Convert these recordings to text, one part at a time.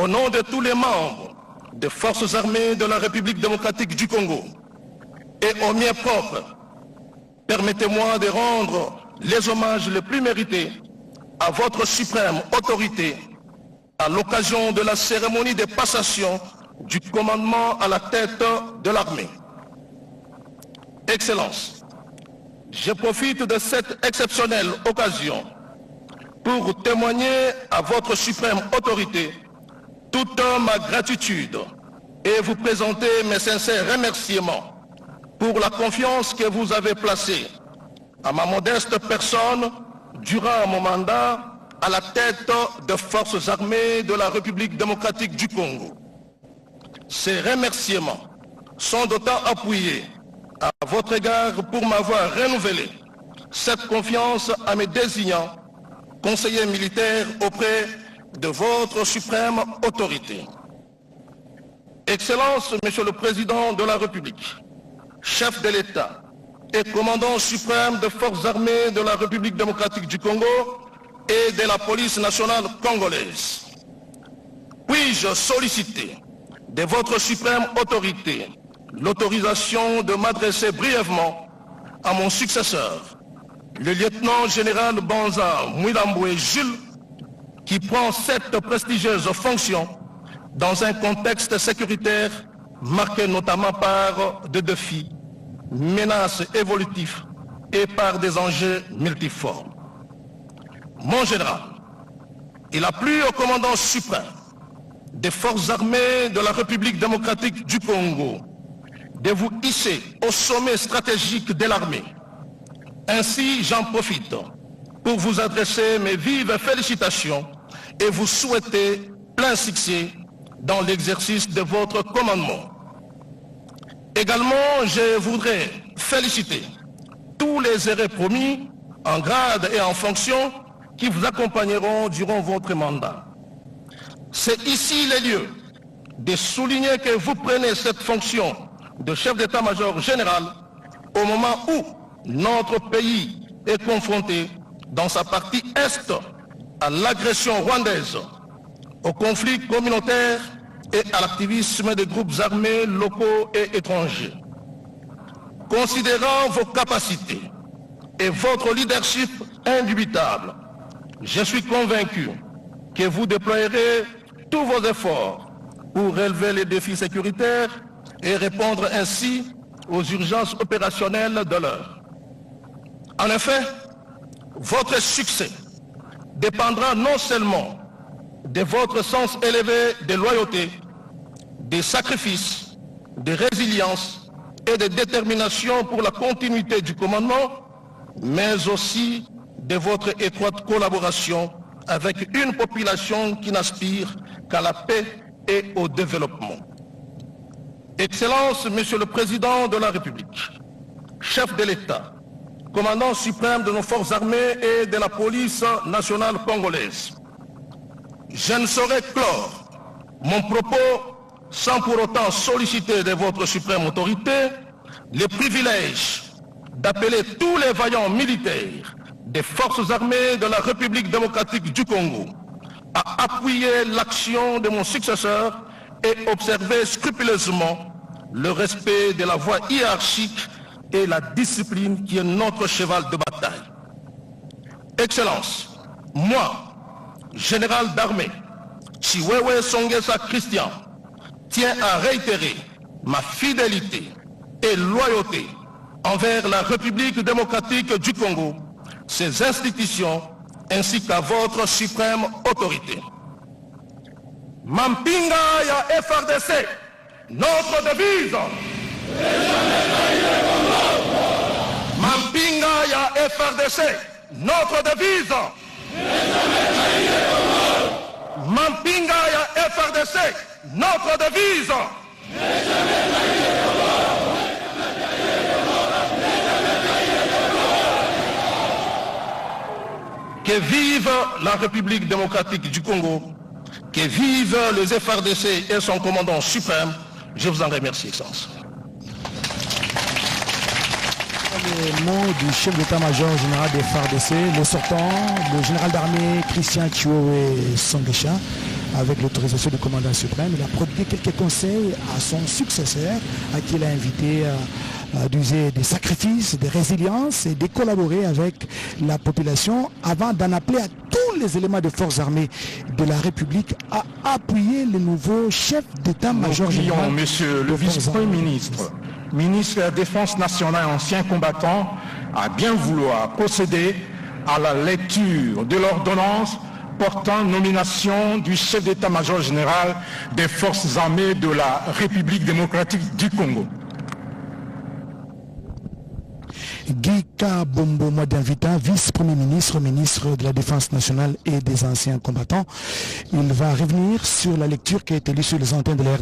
au nom de tous les membres des forces armées de la République démocratique du Congo et au mien propre, permettez-moi de rendre les hommages les plus mérités à votre suprême autorité à l'occasion de la cérémonie de passation du commandement à la tête de l'armée. Excellences, je profite de cette exceptionnelle occasion pour témoigner à votre suprême autorité toute ma gratitude et vous présenter mes sincères remerciements pour la confiance que vous avez placée à ma modeste personne durant mon mandat à la tête des forces armées de la République démocratique du Congo. Ces remerciements sont d'autant appuyés à votre égard pour m'avoir renouvelé cette confiance en me désignant conseiller militaire auprès de votre suprême autorité. Excellence, Monsieur le Président de la République, chef de l'État et commandant suprême des forces armées de la République démocratique du Congo et de la police nationale congolaise, puis-je solliciter de votre suprême autorité l'autorisation de m'adresser brièvement à mon successeur, le lieutenant général Banza Mwilambwe Jules, qui prend cette prestigieuse fonction dans un contexte sécuritaire marqué notamment par des défis, menaces évolutifs et par des enjeux multiformes. Mon général, il a plu au commandant suprême des forces armées de la République démocratique du Congo de vous hisser au sommet stratégique de l'armée. Ainsi, j'en profite pour vous adresser mes vives félicitations et vous souhaiter plein succès dans l'exercice de votre commandement. Également, je voudrais féliciter tous les hérauts promis en grade et en fonction qui vous accompagneront durant votre mandat. C'est ici le lieu de souligner que vous prenez cette fonction de chef d'état-major général au moment où notre pays est confronté dans sa partie Est à l'agression rwandaise, au conflit communautaire et à l'activisme des groupes armés locaux et étrangers. Considérant vos capacités et votre leadership indubitable, je suis convaincu que vous déployerez tous vos efforts pour relever les défis sécuritaires et répondre ainsi aux urgences opérationnelles de l'heure. En effet, votre succès dépendra non seulement de votre sens élevé de loyauté, de sacrifice, de résilience et de détermination pour la continuité du commandement, mais aussi de votre étroite collaboration avec une population qui n'aspire qu'à la paix et au développement. Excellence, Monsieur le Président de la République, chef de l'État, commandant suprême de nos forces armées et de la police nationale congolaise, je ne saurais clore mon propos sans pour autant solliciter de votre suprême autorité le privilège d'appeler tous les vaillants militaires des forces armées de la République démocratique du Congo à appuyer l'action de mon successeur et observer scrupuleusement le respect de la voie hiérarchique et la discipline qui est notre cheval de bataille. Excellence, moi, général d'armée, Chiwewe Songesa Christian, tiens à réitérer ma fidélité et loyauté envers la République démocratique du Congo, ses institutions, ainsi qu'à votre suprême autorité. Mampinga ya FRDC, notre devise. Mampinga ya FRDC, notre devise. Mampinga ya FRDC, notre devise. Que vive la République démocratique du Congo, que vive les FRDC et son commandant suprême. Je vous en remercie, Excellence. Les mots du chef d'état-major général des FARDC, le sortant, le général d'armée Christian Chiwewe Songesha, avec l'autorisation du commandant suprême. Il a prodigué quelques conseils à son successeur, à qui il a invité d'user des sacrifices, de résilience et de collaborer avec la population avant d'en appeler à tous les éléments de forces armées de la République à appuyer le nouveau chef d'état-major général. Monsieur le vice-premier ministre, ministre de la Défense nationale et ancien combattant, à bien vouloir procéder à la lecture de l'ordonnance portant nomination du chef d'état-major général des forces armées de la République démocratique du Congo. Guy Kabombo Mwadinvita, vice-premier ministre, ministre de la Défense nationale et des anciens combattants. Il va revenir sur la lecture qui a été lue sur les antennes de la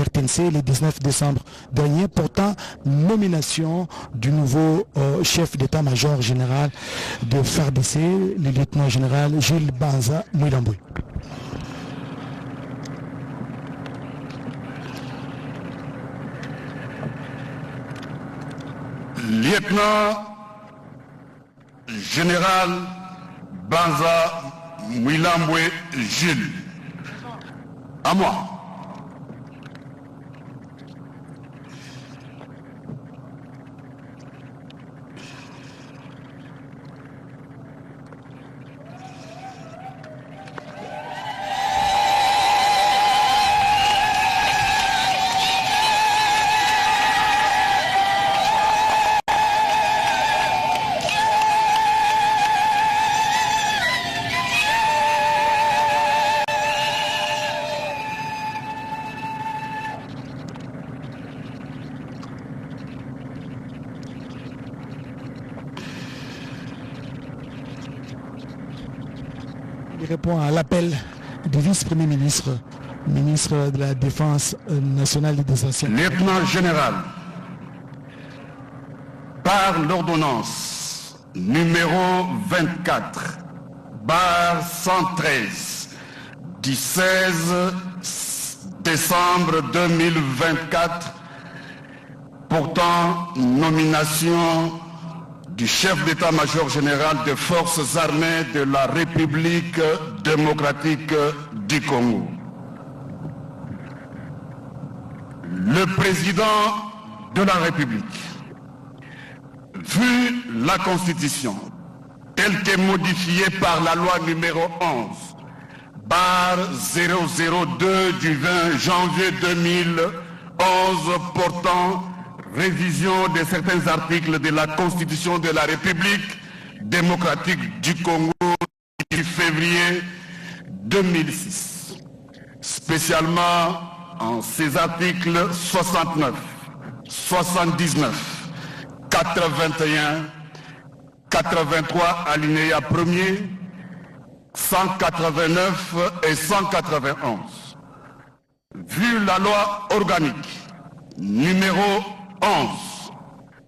RTNC le 19 décembre dernier, portant nomination du nouveau chef d'état-major général de FARDC, le lieutenant général Gilles Banza Mouilamboué. Lieutenant général Banza Mouilamboué Gilles. À moi. Il répond à l'appel du vice-premier ministre, ministre de la Défense nationale et des anciens. Lieutenant général, par l'ordonnance numéro 24, barre 113, du 16 décembre 2024, portant nomination du chef d'état-major général des forces armées de la République démocratique du Congo. Le président de la République, vu la Constitution telle que modifiée par la loi numéro 11, barre 002 du 20 janvier 2011 portant révision de certains articles de la Constitution de la République démocratique du Congo du février 2006, spécialement en ses articles 69, 79, 81, 83 alinéa 1er, 189 et 191. Vu la loi organique numéro 11,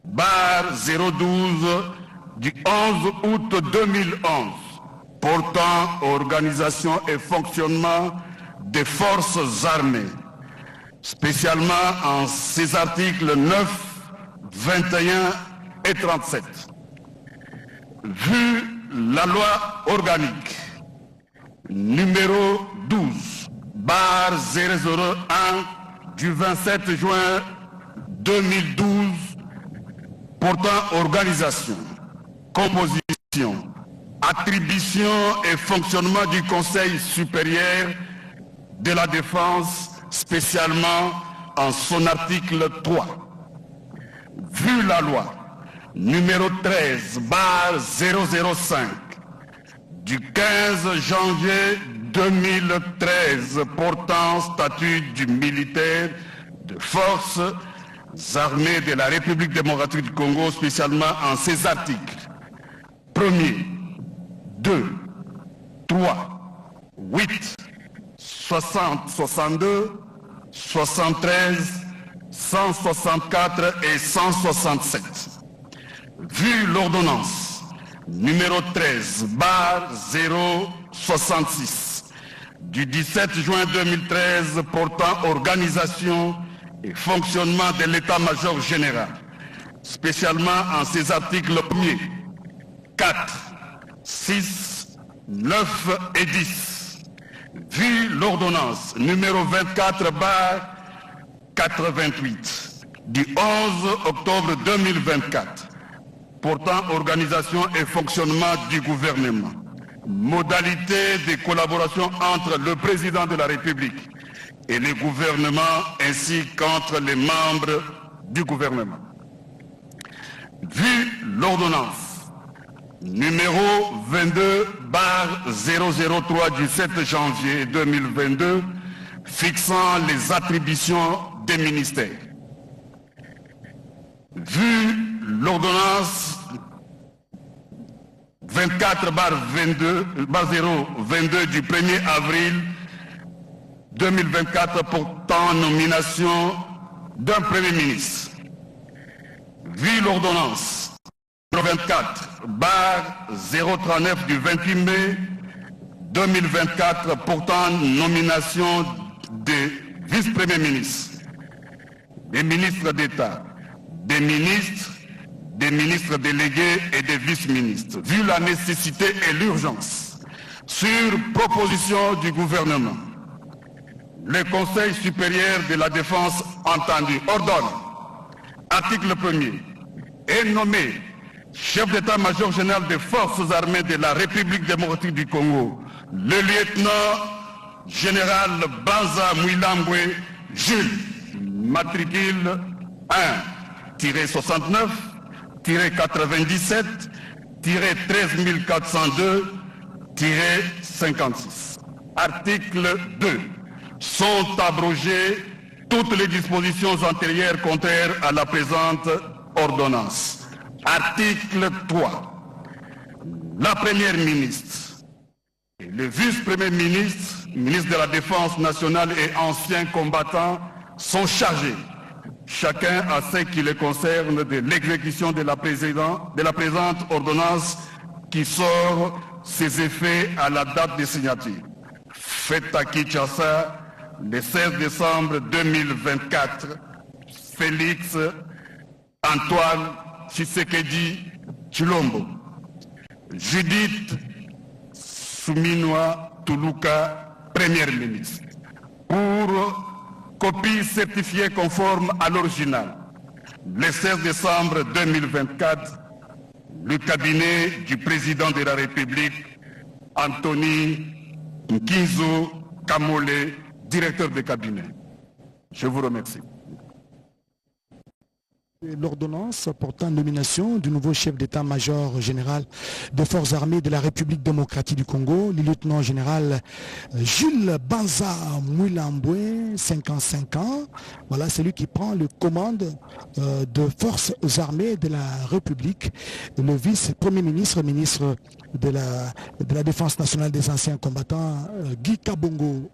barre 012 du 11 août 2011, portant organisation et fonctionnement des forces armées, spécialement en ses articles 9, 21 et 37. Vu la loi organique numéro 12, barre 001 du 27 juin 2012, portant organisation, composition, attribution et fonctionnement du Conseil supérieur de la défense, spécialement en son article 3. Vu la loi numéro 13, barre 005, du 15 janvier 2013, portant statut du militaire de forces armées de la République démocratique du Congo, spécialement en ces articles 1er, 2, 3, 8, 60, 62, 73, 164 et 167. Vu l'ordonnance numéro 13, barre 066, du 17 juin 2013 portant organisation et fonctionnement de l'état-major général, spécialement en ses articles 1er, 4, 6, 9 et 10, Vu l'ordonnance numéro 24/88 du 11 octobre 2024 portant organisation et fonctionnement du gouvernement, modalités de collaboration entre le président de la République et le gouvernement ainsi qu'entre les membres du gouvernement. Vu l'ordonnance numéro 22/003 du 7 janvier 2022 fixant les attributions des ministères. Vu l'ordonnance 24/022 du 1er avril 2024 portant nomination d'un Premier ministre. Vu l'ordonnance 24/039 du 28 mai 2024 portant nomination des vice-premiers ministres, des ministres d'État, des ministres délégués et des vice-ministres. Vu la nécessité et l'urgence, sur proposition du gouvernement, le Conseil supérieur de la défense entendu ordonne, article 1er, est nommé chef d'état-major général des forces armées de la République démocratique du Congo, le lieutenant général Banza Mouilambwe Jules, matricule 1-97-13402-56. Article 2. Sont abrogées toutes les dispositions antérieures contraires à la présente ordonnance. Article 3. La première ministre et le vice-premier ministre, ministre de la Défense nationale et anciens combattants sont chargés, chacun à ce qui les concerne, de l'exécution de la présente ordonnance qui sort ses effets à la date de signature. Faite à Kinshasa le 16 décembre 2024, Félix Antoine Tshisekedi Tshilombo, Judith Suminwa Tuluka, Première ministre, pour copie certifiée conforme à l'original. Le 16 décembre 2024, le cabinet du président de la République, Anthony Nkinzo Kamole, directeur de cabinet. Je vous remercie. L'ordonnance portant nomination du nouveau chef d'état-major général des forces armées de la République démocratique du Congo, le lieutenant général Jules Banza Mouilambwe, 55 ans. Voilà, c'est lui qui prend le commande de forces armées de la République. Le vice-premier ministre, ministre de la Défense nationale des anciens combattants, Guy Kabombo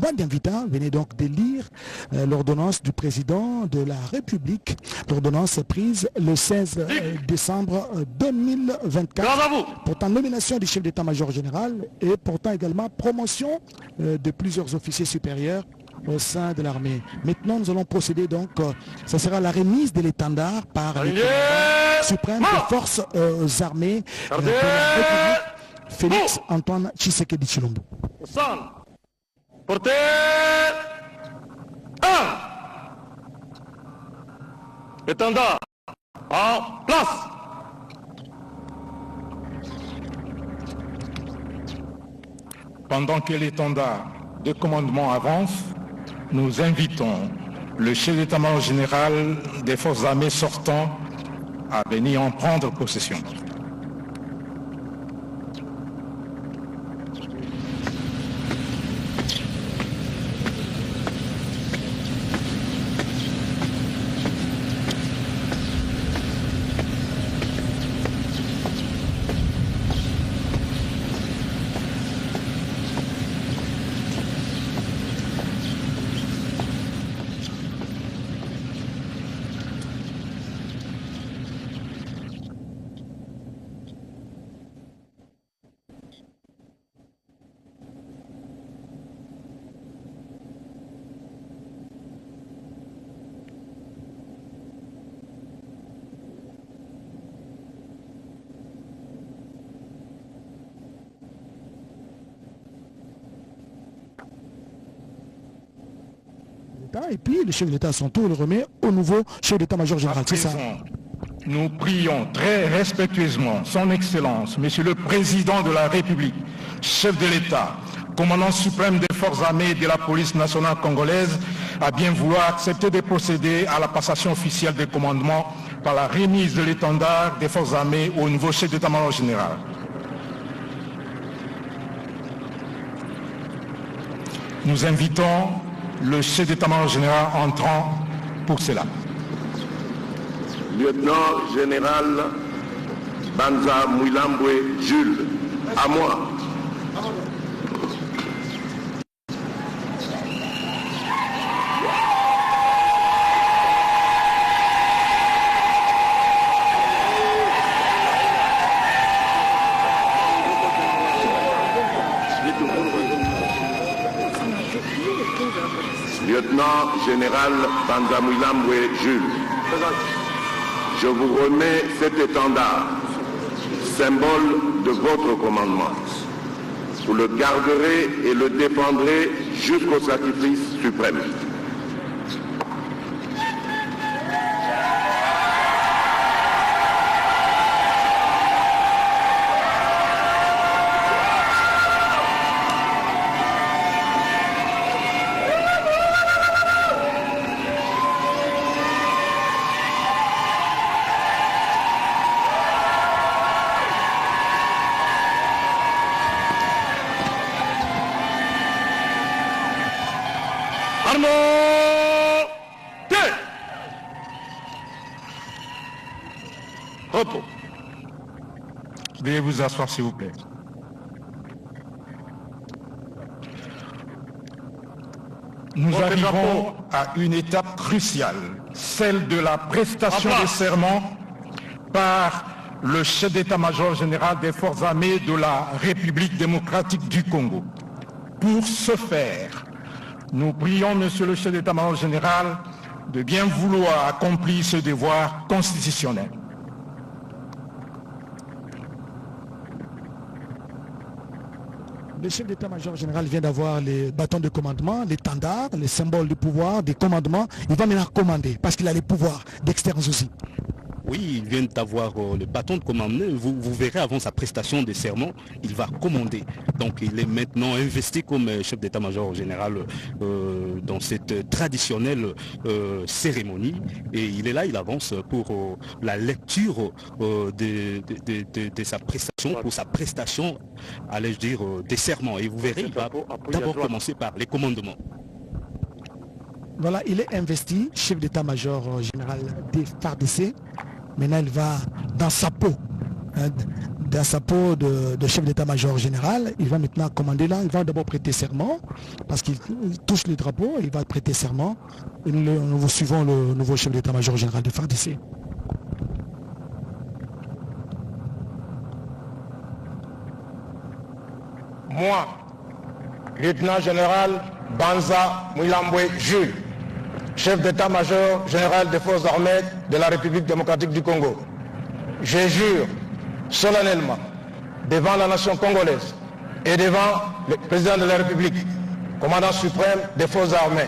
Mwandiamvita, venait donc de lire l'ordonnance du président de la République. L'ordonnance prise le 16 décembre 2024 portant nomination du chef d'état-major général et portant également promotion de plusieurs officiers supérieurs au sein de l'armée. Maintenant, nous allons procéder donc, ça sera la remise de l'étendard par le commandant suprême des forces armées de la République, Félix Antoine Tshisekedi Tshilombo. Portez 1. Étendard en place. Pendant que l'étendard de commandement avance, nous invitons le chef d'état-major général des forces armées sortant à venir en prendre possession. l'État et puis le chef de l'État à son tour le remet au nouveau chef d'état-major général. C'est ça. Nous prions très respectueusement son Excellence, Monsieur le Président de la République, chef de l'État, commandant suprême des forces armées et de la police nationale congolaise, à bien vouloir accepter de procéder à la passation officielle des commandements par la remise de l'étendard des forces armées au nouveau chef d'état-major général. Nous invitons le chef d'état-major général entrant pour cela. Lieutenant général Banza Mouilambwe Jules, à moi. Lieutenant général Banza Mouilambwe Jules, je vous remets cet étendard, symbole de votre commandement. Vous le garderez et le défendrez jusqu'au sacrifice suprême. Repos. Veuillez vous asseoir, s'il vous plaît. Nous arrivons à une étape cruciale, celle de la prestation de serment par le chef d'état-major général des forces armées de la République démocratique du Congo. Pour ce faire, nous prions Monsieur le chef d'état-major général de bien vouloir accomplir ce devoir constitutionnel. Le chef d'état-major général vient d'avoir les bâtons de commandement, les tendards, les symboles du pouvoir, des commandements. Il va maintenant commander parce qu'il a les pouvoirs d'externe aussi. Oui, il vient d'avoir le bâton de commandement. Vous verrez avant sa prestation de serment, il va commander. Donc il est maintenant investi comme chef d'état-major général dans cette traditionnelle cérémonie. Et il est là, il avance pour la lecture de sa prestation, pour sa prestation, allais-je dire, des serments. Et vous verrez, il va d'abord commencer par les commandements. Voilà, il est investi chef d'état-major général des FARDC. Maintenant, il va dans sa peau, de chef d'état-major général. Il va maintenant commander là. Il va d'abord prêter serment parce qu'il touche le drapeau. Il va prêter serment. Et nous suivons le nouveau chef d'état-major général de FARDC. Moi, lieutenant général Banza Mouilambwe Jules, chef d'état-major général des forces armées de la République démocratique du Congo. Je jure solennellement devant la nation congolaise et devant le président de la République, commandant suprême des forces armées,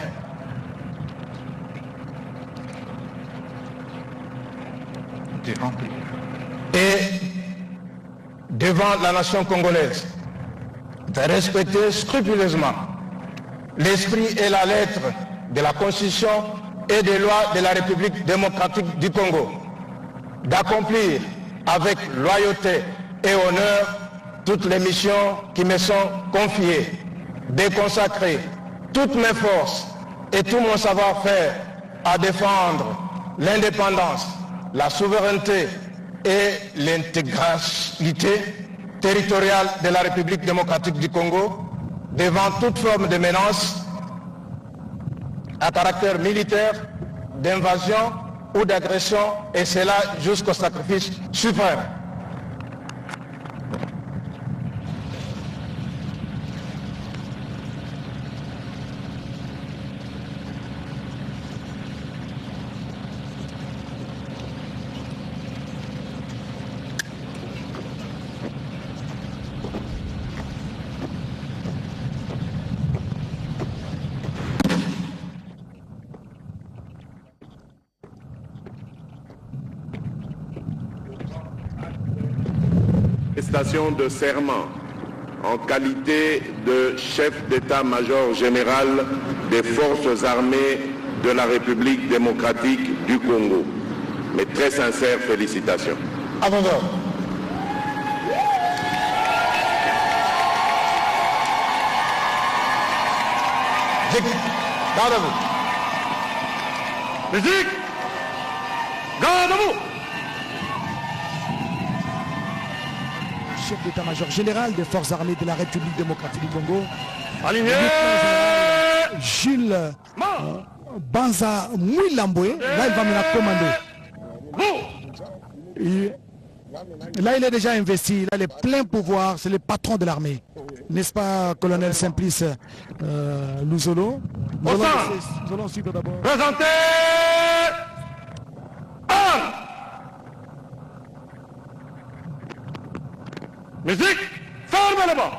et devant la nation congolaise, de respecter scrupuleusement l'esprit et la lettre de la Constitution et des lois de la République démocratique du Congo, d'accomplir avec loyauté et honneur toutes les missions qui me sont confiées, de consacrer toutes mes forces et tout mon savoir-faire à défendre l'indépendance, la souveraineté et l'intégralité territoriale de la République démocratique du Congo devant toute forme de menace à caractère militaire, d'invasion ou d'agression, et cela jusqu'au sacrifice suprême. prestation de serment en qualité de chef d'état-major général des forces armées de la République démocratique du Congo. Mes très sincères félicitations. Abandon. Garde à vous. Musique. Garde à vous. Chef d'état-major général des forces armées de la République démocratique du Congo, Aligné. Jules Banza Mouilamboué. Là, il va me la commander. Là, il est déjà investi, il a les pleins pouvoirs, c'est le patron de l'armée. N'est-ce pas, colonel Simplice Louzolo? Nous allons suivre d'abord. Présentez. Armes. Musique. Fermez le bas.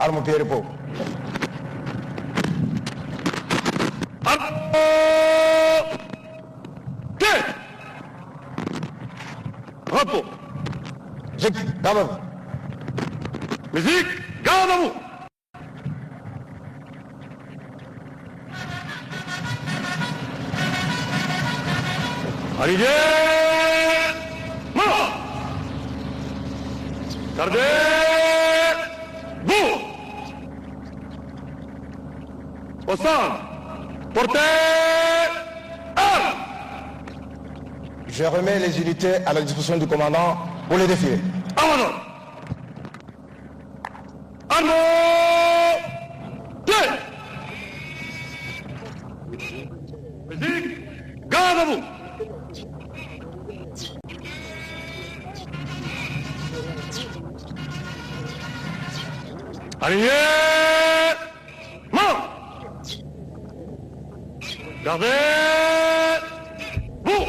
Arme au pied repos. Repos. Garde à vous. Musique. Garde à vous. Aligné. Mort. Gardez. Vous. Au centre. Portez. Armes. Je remets les unités à la disposition du commandant pour les défier. Abandon. Armes. Deux. Musique. Garde à vous. Aligné. Mort. Gardez. Vous.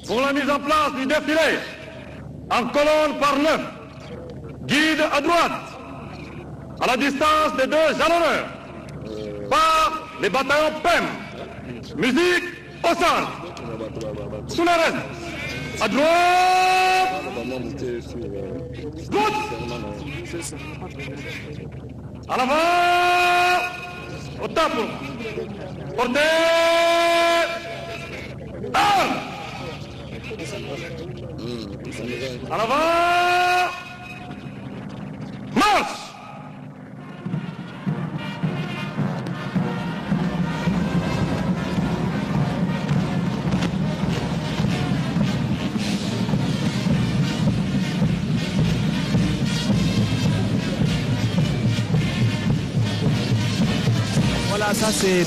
Pour la mise en place du défilé, en colonne par 9, guide à droite, à la distance des deux jalonneurs, par les bataillons PEM. Musique au centre. Sous les restes. À droite. Gauche. À l'avant. Au temple. Portez. Armes. À l'avant. Marche. Voilà, ça c'est